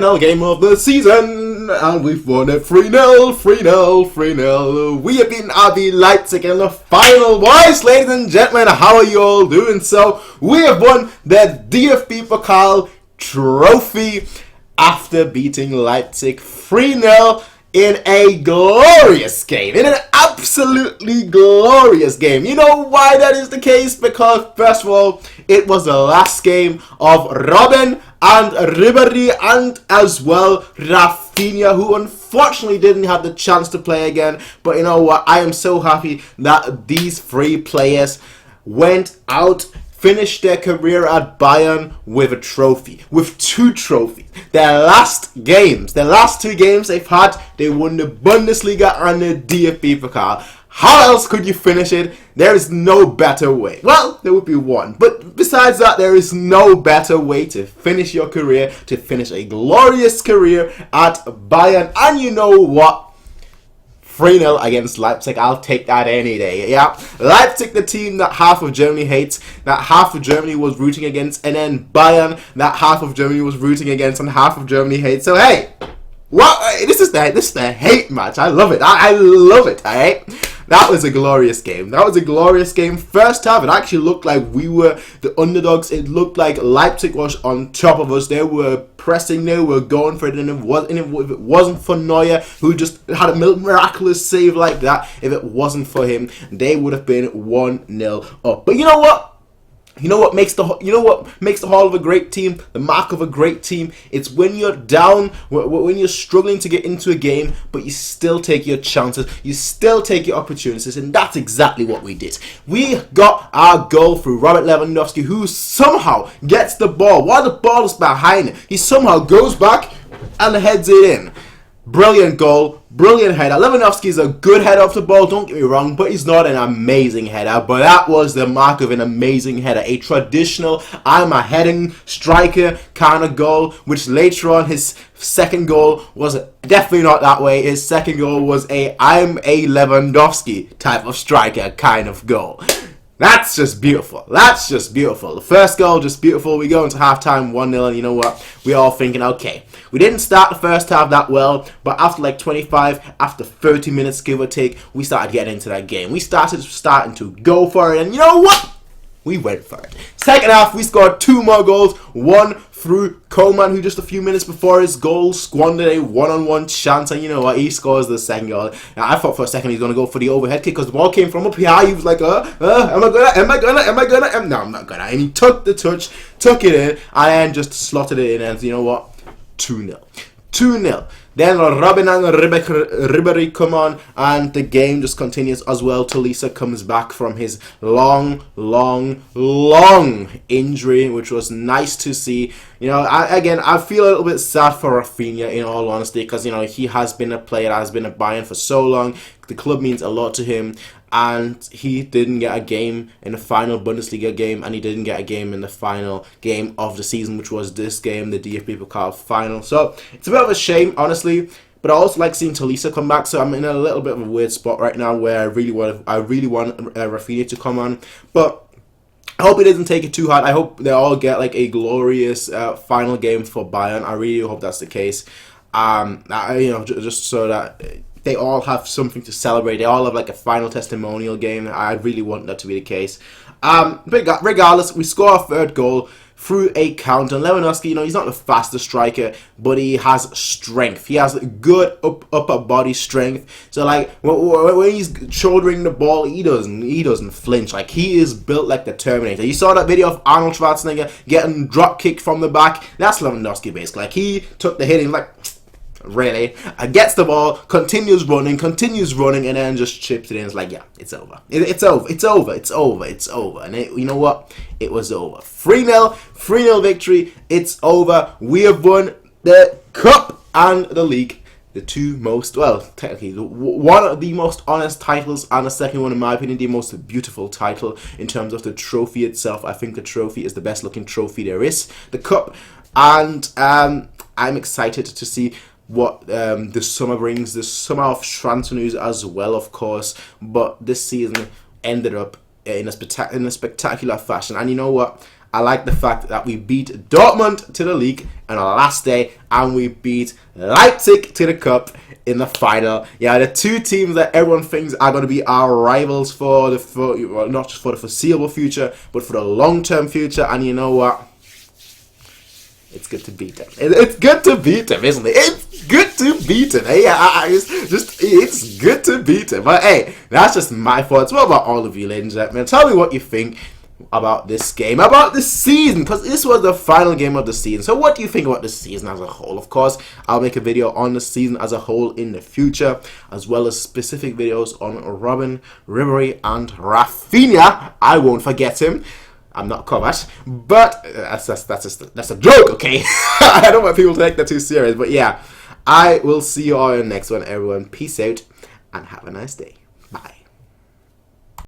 Final game of the season, and we've won it 3-0, 3-0, 3-0. We have beaten RB Leipzig in the final. Boys, ladies and gentlemen, how are you all doing? So, we have won the DFB Pokal trophy after beating Leipzig 3-0 in a glorious game, in an absolutely glorious game. You know why that is the case? Because first of all, it was the last game of Robin and Ribéry and as well Rafinha, who unfortunately didn't have the chance to play again. But you know what? I am so happy that these three players went out, finished their career at Bayern with a trophy, with two trophies. Their last two games they've had, they won the Bundesliga and the DFB Pokal. How else could you finish it? There is no better way. Well, there would be one, but besides that, there is no better way to finish your career, to finish a glorious career at Bayern. And you know what? 3-0 against Leipzig, I'll take that any day. Yeah, Leipzig, the team that half of Germany hates, that half of Germany was rooting against, and then Bayern, that half of Germany was rooting against and half of Germany hates. So hey, what? This is the hate match. I love it. I love it. Alright, that was a glorious game. That was a glorious game. First half, it actually looked like we were the underdogs. It looked like Leipzig was on top of us. They were pressing, they were going for it, and if it wasn't for Neuer, who just had a miraculous save like that, if it wasn't for him, they would have been 1-0 up. But you know what? You know what makes the hall of a great team, the mark of a great team? It's when you're down, when you're struggling to get into a game, but you still take your chances, you still take your opportunities, and that's exactly what we did. We got our goal through Robert Lewandowski, who somehow gets the ball while the ball is behind him. He somehow goes back and heads it in. Brilliant goal, brilliant header. Lewandowski is a good header off the ball, don't get me wrong, but he's not an amazing header. But that was the mark of an amazing header. A traditional, I'm a heading striker kind of goal, which later on his second goal was definitely not that way. His second goal was I'm a Lewandowski type of striker kind of goal. That's just beautiful. That's just beautiful. The first goal, just beautiful. We go into halftime 1-0, and you know what? We're all thinking, okay, we didn't start the first half that well, but after like 25, after 30 minutes, give or take, we started getting into that game. We starting to go for it, and you know what? We went for it. Second half, we scored two more goals. One through Coman, who just a few minutes before his goal squandered a one-on-one chance, and you know what? He scores the second goal. Now, I thought for a second he was going to go for the overhead kick because the ball came from up here. He was like, am I gonna? No, I'm not gonna. And he took the touch, took it in, and then just slotted it in, and you know what? 2-0. 2-0. Then Robin and Ribéry come on, and the game just continues as well. Tolisa comes back from his long injury, which was nice to see. You know, I feel a little bit sad for Rafinha, in all honesty, because, you know, he has been a player that has been at Bayern for so long. The club means a lot to him, and he didn't get a game in the final Bundesliga game, and he didn't get a game in the final game of the season, which was this game, the DFB Pokal final. So it's a bit of a shame, honestly. But I also like seeing Tolisa come back, so I'm in a little bit of a weird spot right now where I really want Rafinha to come on. But I hope he doesn't take it too hard. I hope they all get like a glorious final game for Bayern. I really hope that's the case. Just so that they all have something to celebrate. They all have like a final testimonial game. I really want that to be the case. But regardless, we score our third goal through a counter. And Lewandowski, you know, he's not the fastest striker, but he has strength. He has good upper body strength. So like when he's shouldering the ball, he doesn't flinch. Like, he is built like the Terminator. You saw that video of Arnold Schwarzenegger getting drop kicked from the back. That's Lewandowski basically. Like, he took the hit and like, really, gets the ball, continues running, and then just chips it in. It's like, yeah, it's over. It's over. And you know what? It was over. 3-0 victory. It's over. We have won the cup and the league. The two most, well, technically, one of the most honest titles, and the second one, in my opinion, the most beautiful title in terms of the trophy itself. I think the trophy is the best looking trophy there is. The cup. And I'm excited to see what the summer brings. The summer of transfer news as well, of course, but this season ended up in a spectacular fashion. And you know what? I like the fact that we beat Dortmund to the league on our last day, and we beat Leipzig to the cup in the final. Yeah, the two teams that everyone thinks are going to be our rivals for well, not just for the foreseeable future, but for the long-term future. And you know what? It's good to beat them. It's good to beat them, isn't it? It's good to beat them. Hey, it's good to beat them. But hey, that's just my thoughts. What about all of you, ladies and gentlemen? Tell me what you think about this game, about this season, because this was the final game of the season. So what do you think about the season as a whole? Of course, I'll make a video on the season as a whole in the future, as well as specific videos on Robin, Ribery, and Rafinha. I won't forget him. I'm not covered, but that's a joke, okay? I don't want people to take that too serious, but yeah, I will see you all in the next one, everyone. Peace out, and have a nice day.